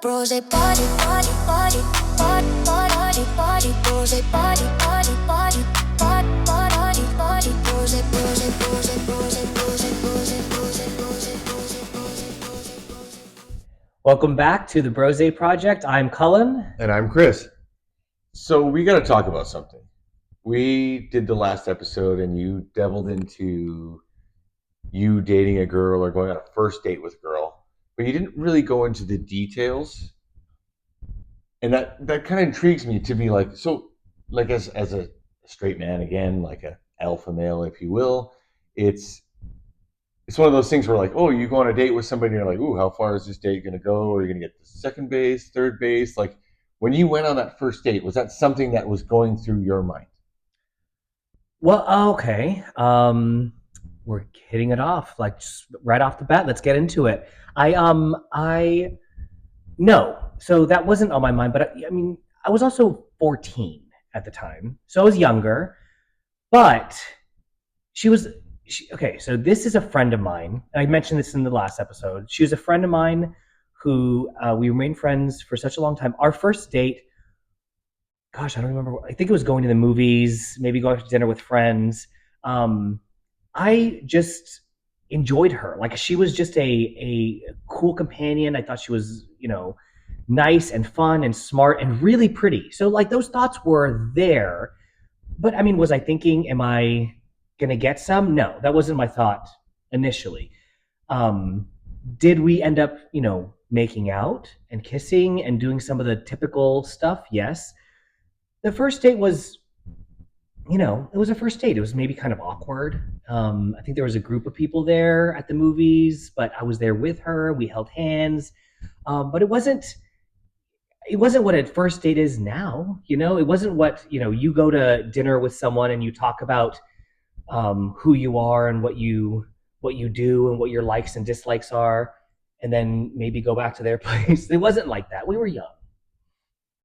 Bros, they party, party, party, party, party, party, bros, they party, party, party, party, party, party, bros, they, bros, they, bros, they, bros, they, bros, they, bros, they, bros, they, bros, they, bros, they, bros, they, bros, they, bros, they. Welcome back to the Brose Project. I'm Cullen. And I'm Chris. So we got to talk about something. We did the last episode and you delved into you dating a girl or going on a first date with a girl, but you didn't really go into the details. And that kind of intrigues me to be like, so like as a straight man, again, like a alpha male, if you will, it's one of those things where like, oh, you go on a date with somebody and you're like, ooh, how far is this date going to go? Are you going to get to second base, third base? Like when you went on that first date, was that something that was going through your mind? Well, okay. We're hitting it off like just right off the bat. Let's get into it. I no. So that wasn't on my mind, but I mean, I was also 14 at the time, so I was younger. But okay. So this is a friend of mine. I mentioned this in the last episode. She was a friend of mine who we remained friends for such a long time. Our first date, gosh, I don't remember. I think it was going to the movies, maybe going to dinner with friends. I just enjoyed her. Like she was just a cool companion. I thought she was, nice and fun and smart and really pretty. So like those thoughts were there. But I mean, was I thinking, am I gonna get some? No, that wasn't my thought initially. Did we end up, making out and kissing and doing some of the typical stuff? Yes. The first date was, it was a first date. It was maybe kind of awkward. I think there was a group of people there at the movies, but I was there with her. We held hands, but it wasn't what a first date is now. It wasn't what you go to dinner with someone and you talk about who you are and what you do and what your likes and dislikes are, and then maybe go back to their place. It wasn't like that. We were young.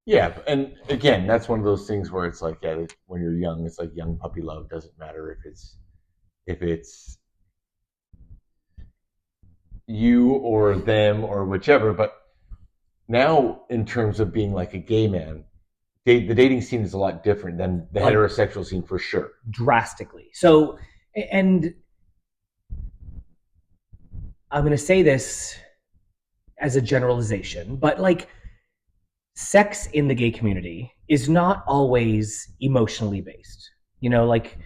Yeah, and again, that's one of those things where it's like, yeah, when you're young, it's like young puppy love. Doesn't matter if it's you or them or whichever. But now, in terms of being like a gay man, the dating scene is a lot different than the heterosexual scene for sure. Drastically. So, and I'm going to say this as a generalization, but like sex in the gay community is not always emotionally based. Like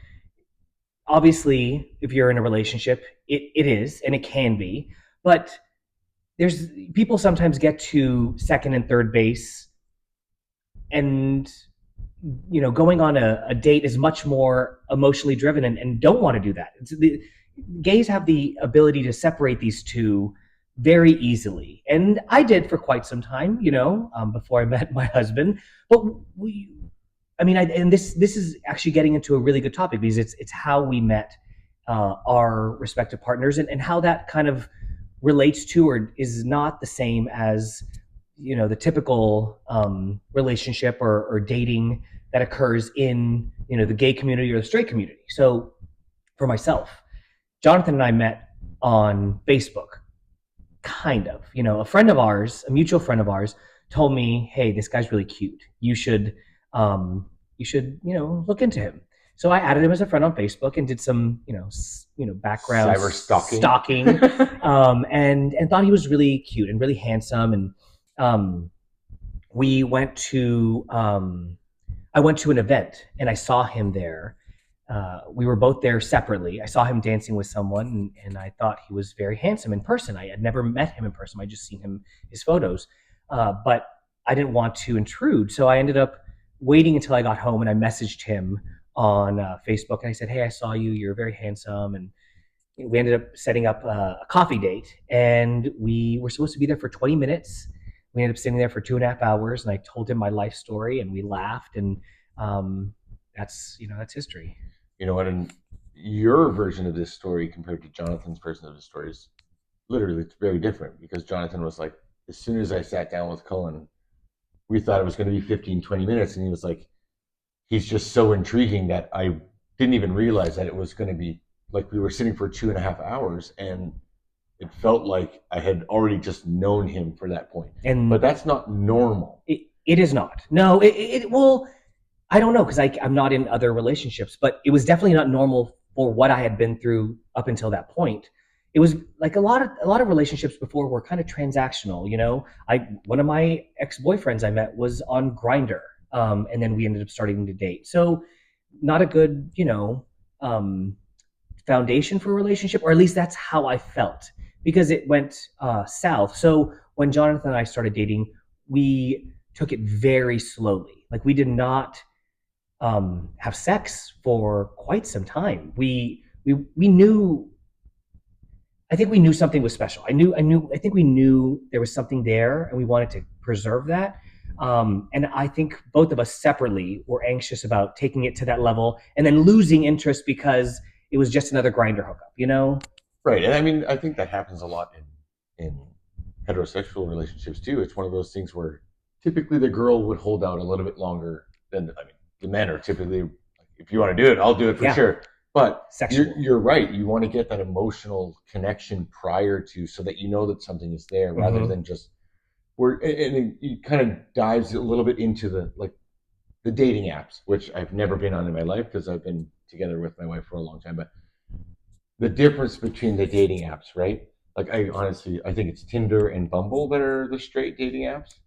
obviously if you're in a relationship, it is, and it can be, but there's people sometimes get to second and third base and going on a date is much more emotionally driven and don't want to do that. Gays have the ability to separate these two very easily, and I did for quite some time, before I met my husband. But this is actually getting into a really good topic because it's how we met our respective partners and how that kind of relates to or is not the same as the typical relationship or dating that occurs in the gay community or the straight community. So for myself, Jonathan and I met on Facebook. Kind of, a friend of ours, a mutual friend of ours, told me, "Hey, this guy's really cute. You should look into him." So I added him as a friend on Facebook and did some, background cyber stalking, and thought he was really cute and really handsome. And we went to, I went to an event and I saw him there. We were both there separately. I saw him dancing with someone, and I thought he was very handsome in person. I had never met him in person. I just seen his photos, but I didn't want to intrude. So I ended up waiting until I got home, and I messaged him on Facebook, and I said, "Hey, I saw you. You're very handsome." And we ended up setting up a coffee date, and we were supposed to be there for 20 minutes. We ended up sitting there for 2.5 hours, and I told him my life story, and we laughed, and that's history. You know what? And your version of this story compared to Jonathan's version of the story is literally very different, because Jonathan was like, as soon as I sat down with Cullen, we thought it was going to be 15, 20 minutes. And he was like, he's just so intriguing that I didn't even realize that it was going to be like we were sitting for 2.5 hours. And It felt like I had already just known him for that point. And But that's not normal. it is not. No, well, I don't know because I'm not in other relationships, but it was definitely not normal for what I had been through up until that point. It was like a lot of relationships before were kind of transactional. One of my ex-boyfriends I met was on Grinder, and then we ended up starting to date. So not a good, foundation for a relationship, or at least that's how I felt because it went south. So when Jonathan and I started dating, we took it very slowly. Like we did not have sex for quite some time. We knew. I think we knew something was special. I think we knew there was something there, and we wanted to preserve that. And I think both of us separately were anxious about taking it to that level and then losing interest because it was just another grinder hookup. Right. And I mean, I think that happens a lot in heterosexual relationships too. It's one of those things where typically the girl would hold out a little bit longer than, I mean, the men are typically, if you want to do it, I'll do it for sure. But you're right. You want to get that emotional connection prior to, so that you know that something is there, rather than just and it kind of dives a little bit into the dating apps, which I've never been on in my life because I've been together with my wife for a long time. But the difference between the dating apps, right? Like I think it's Tinder and Bumble that are the straight dating apps.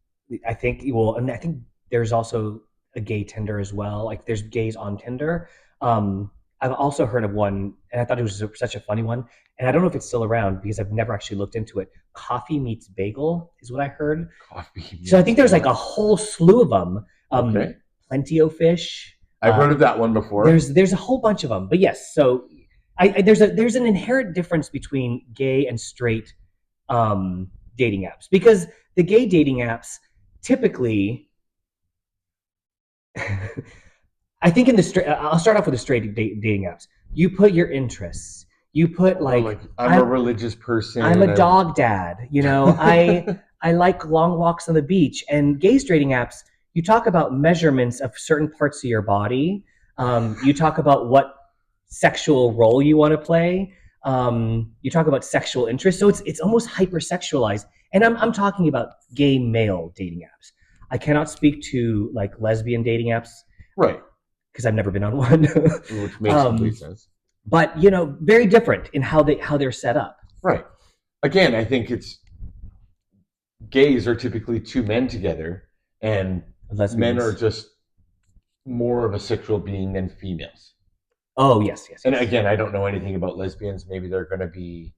I think and I think there's also a gay Tinder as well. Like there's gays on Tinder. I've also heard of one, and I thought it was such a funny one. And I don't know if it's still around because I've never actually looked into it. Coffee Meets Bagel is what I heard. So I think there's like a whole slew of them. Okay. Plenty-O Fish. I've heard of that one before. There's a whole bunch of them. But yes, so there's an inherent difference between gay and straight dating apps, because the gay dating apps typically. I think I'll start off with the straight dating apps. You put your interests. You put I'm a religious person. I'm a dog dad. I like long walks on the beach. And gay dating apps, you talk about measurements of certain parts of your body. You talk about what sexual role you want to play. You talk about sexual interest. So it's almost hypersexualized. And I'm talking about gay male dating apps. I cannot speak to like lesbian dating apps. Right. Because I've never been on one. Which makes complete sense. But very different in how they're set up. Right. Again, I think it's gays are typically two men together, and lesbians. Men are just more of a sexual being than females. Oh yes. And again, I don't know anything about lesbians. Maybe they're going to be.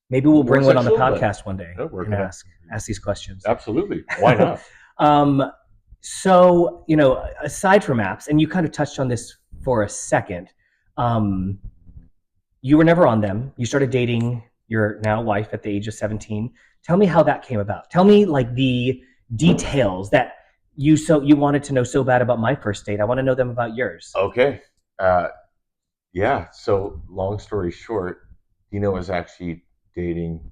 Maybe we'll bring one on the podcast one day and ask these questions. Absolutely. Why not? So, aside from apps, and you kind of touched on this for a second, you were never on them. You started dating your now wife at the age of 17. Tell me how that came about. Tell me like the details that you wanted to know so bad about my first date. I want to know them about yours. Okay. Yeah. So long story short, Dina was actually dating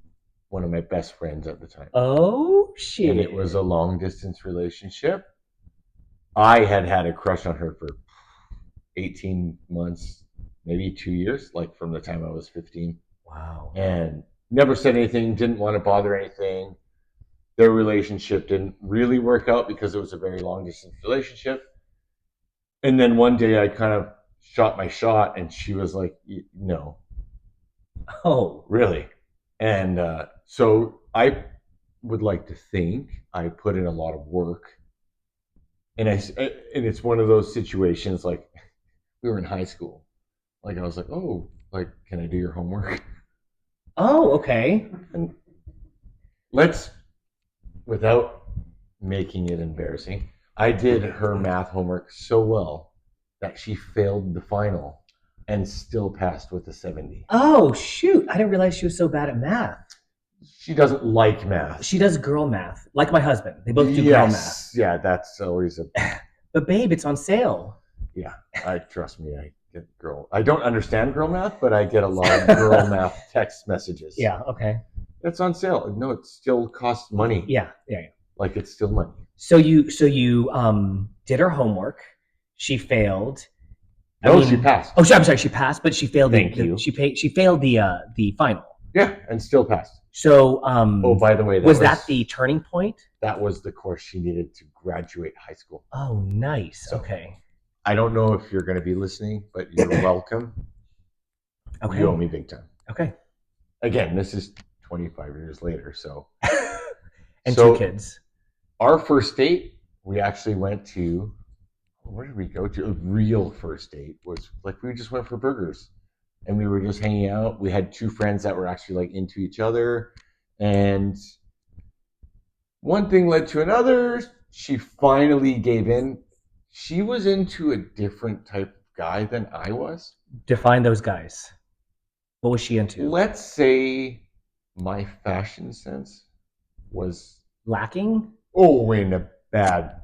one of my best friends at the time. Oh, shit. And it was a long distance relationship. I had a crush on her for 18 months, maybe 2 years, like from the time I was 15. Wow. And never said anything, didn't want to bother anything. Their relationship didn't really work out because it was a very long distance relationship. And then one day I kind of shot my shot and she was like, no. Oh. Really? And so I would like to think I put in a lot of work. And it's one of those situations like we were in high school. Like I was like, oh, like, can I do your homework? Oh, okay. And without making it embarrassing, I did her math homework so well that she failed the final and still passed with a 70. Oh, shoot. I didn't realize she was so bad at math. She doesn't like math. She does girl math, like my husband. They both do girl math. Yeah, that's always a... But babe, it's on sale. Yeah, trust me, I get girl. I don't understand girl math, but I get a lot of girl math text messages. Yeah, okay. It's on sale. No, it still costs money. Yeah. Like it's still money. So you did her homework. She failed. No, she passed. Oh, I'm sorry, she passed, but she failed. Thank you. She failed the final. Yeah, and still passed. So, Oh, by the way, was that the turning point? That was the course she needed to graduate high school. Oh, nice. So, okay. I don't know if you're going to be listening, but you're welcome. Okay. You owe me big time. Okay. Again, this is 25 years later, so. And 2 kids. Our first date, we actually went to, where did we go to? A real first date was like we just went for burgers. And we were just hanging out. We had 2 friends that were actually like into each other. And one thing led to another. She finally gave in. She was into a different type of guy than I was. Define those guys. What was she into? Let's say my fashion sense was lacking. Oh, in a bad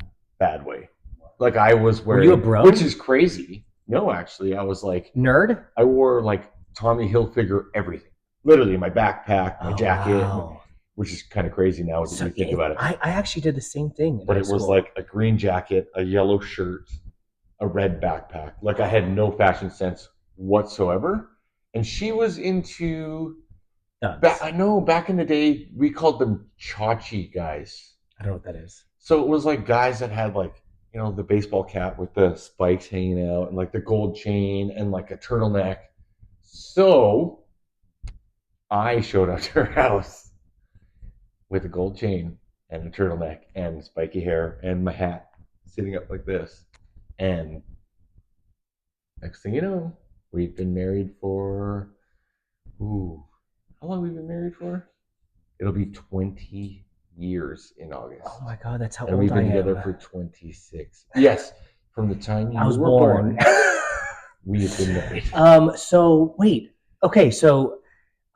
way. Like I was wearing. Were you a bro? Which is crazy. No, actually, I was like nerd. I wore like Tommy Hilfiger everything. Literally, my backpack, my jacket. Wow. Which is kind of crazy now when you think about it. I actually did the same thing. But it was like a green jacket, a yellow shirt, a red backpack. Like I had no fashion sense whatsoever. And she was into. I know back in the day we called them chachi guys. I don't know what that is. So it was like guys that had like, you know, the baseball cap with the spikes hanging out and like the gold chain and like a turtleneck. So I showed up to her house with a gold chain and a turtleneck and spiky hair and my hat sitting up like this. And next thing you know, we've been married for, how long have we been married for? It'll be 20 years in August. Oh my God, that's how and old we've been I am. together for 26. Yes, from the time you I was were born, we have been married. So wait, okay, so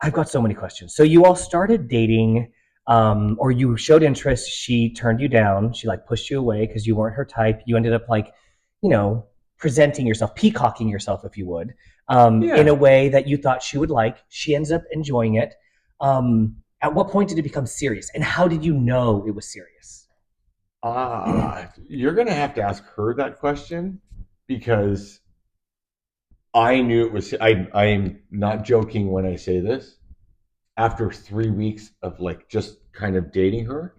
I've got so many questions. So you all started dating, or you showed interest. She turned you down. She like pushed you away because you weren't her type. You ended up like, you know, presenting yourself, peacocking yourself, if you would, in a way that you thought she would like. She ends up enjoying it. At what point did it become serious, and how did you know it was serious? You're gonna have to ask her that question because I knew it was. I am not joking when I say this. After 3 weeks of like just kind of dating her,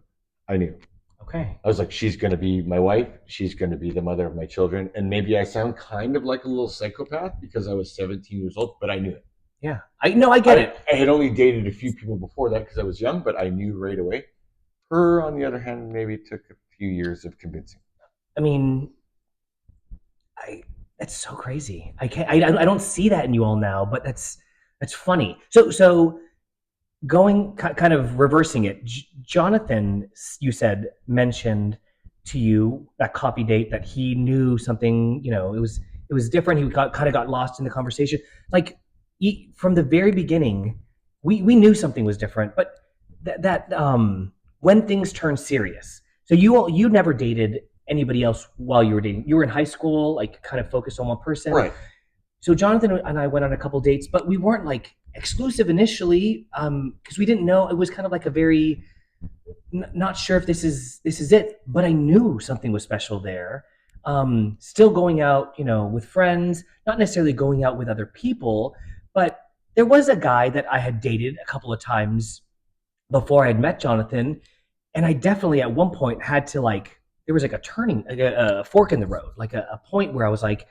I knew. Okay. I was like, she's going to be my wife. She's going to be the mother of my children. And maybe I sound kind of like a little psychopath because I was 17 years old, but I knew it. Yeah. I get it. I had only dated a few people before that because I was young, but I knew right away. Her, on the other hand, maybe took a few years of convincing. I mean, that's so crazy. I don't see that in you all now, but that's funny. So going kind of reversing it, Jonathan, you said, mentioned to you that copy date that he knew something, you know, it was different. He kind of got lost in the conversation. Like from the very beginning, we knew something was different, but that when things turn serious. So you never dated anybody else while you were dating. You were in high school, like kind of focused on one person. Right. So Jonathan and I went on a couple dates, but we weren't like exclusive initially because we didn't know. It was kind of like a very not sure if this is it, but I knew something was special there. Still going out, you know, with friends, not necessarily going out with other people, but there was a guy that I had dated a couple of times before I had met Jonathan, and I definitely at one point had to like, there was like a fork in the road, like a point where I was like,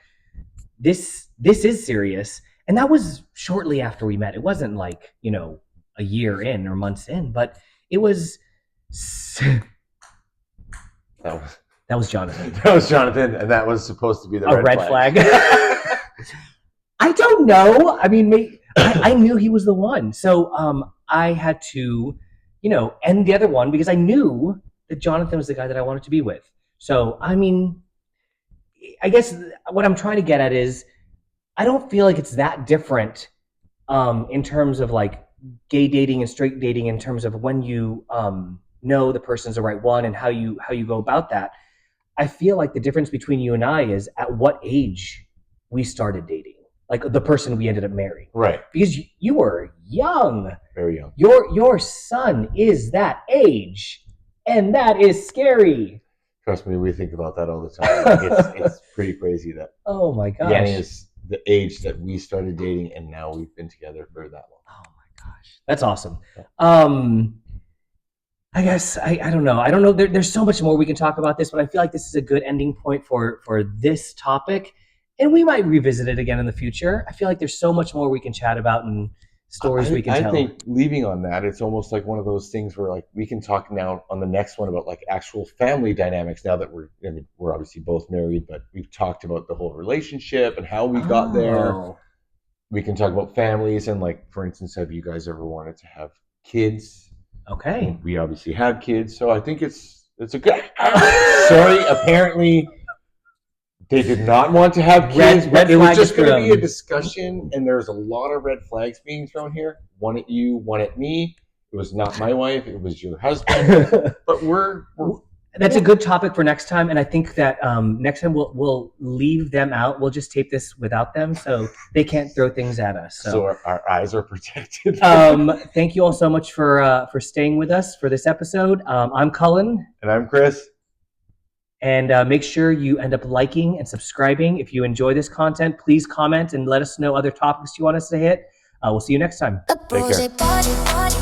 this is serious. And that was shortly after we met. It wasn't like, you know, a year in or months in, but it was. That was Jonathan. That was Jonathan, and that was supposed to be the red flag. I don't know. I mean, I knew he was the one, so I had to, you know, end the other one because I knew that Jonathan was the guy that I wanted to be with. So I mean, I guess what I'm trying to get at is, I don't feel like it's that different in terms of like gay dating and straight dating, in terms of when you know the person's the right one and how you go about that. I feel like the difference between you and I is at what age we started dating, like the person we ended up marrying. Right. Because you were young. Very young. Your son is that age, and that is scary. Trust me, we think about that all the time. It's pretty crazy that. Oh my gosh. Yanni is the age that we started dating, and now we've been together for that long. Oh my gosh. That's awesome. I guess I don't know. I don't know. There's so much more we can talk about this, but I feel like this is a good ending point for this topic, and we might revisit it again in the future. I feel like there's so much more we can chat about and stories we can I tell. think leaving on that, it's almost like one of those things where like we can talk now on the next one about like actual family dynamics. Now that we're obviously both married, but we've talked about the whole relationship and how we got there. Oh, We can talk about families and like, for instance, have you guys ever wanted to have kids? okay. We obviously have kids, so I think it's a good. Sorry, apparently they did not want to have kids, but it was just going to be a discussion, and there's a lot of red flags being thrown here. One at you, one at me. It was not my wife; it was your husband. But we're That's a good topic for next time, and I think that next time we'll leave them out. We'll just tape this without them, so they can't throw things at us. so our eyes are protected. Thank you all so much for staying with us for this episode. I'm Cullen, And I'm Chris. and make sure you end up liking and subscribing. If you enjoy this content, please comment and let us know other topics you want us to hit. We'll see you next time. The bros, they party, party,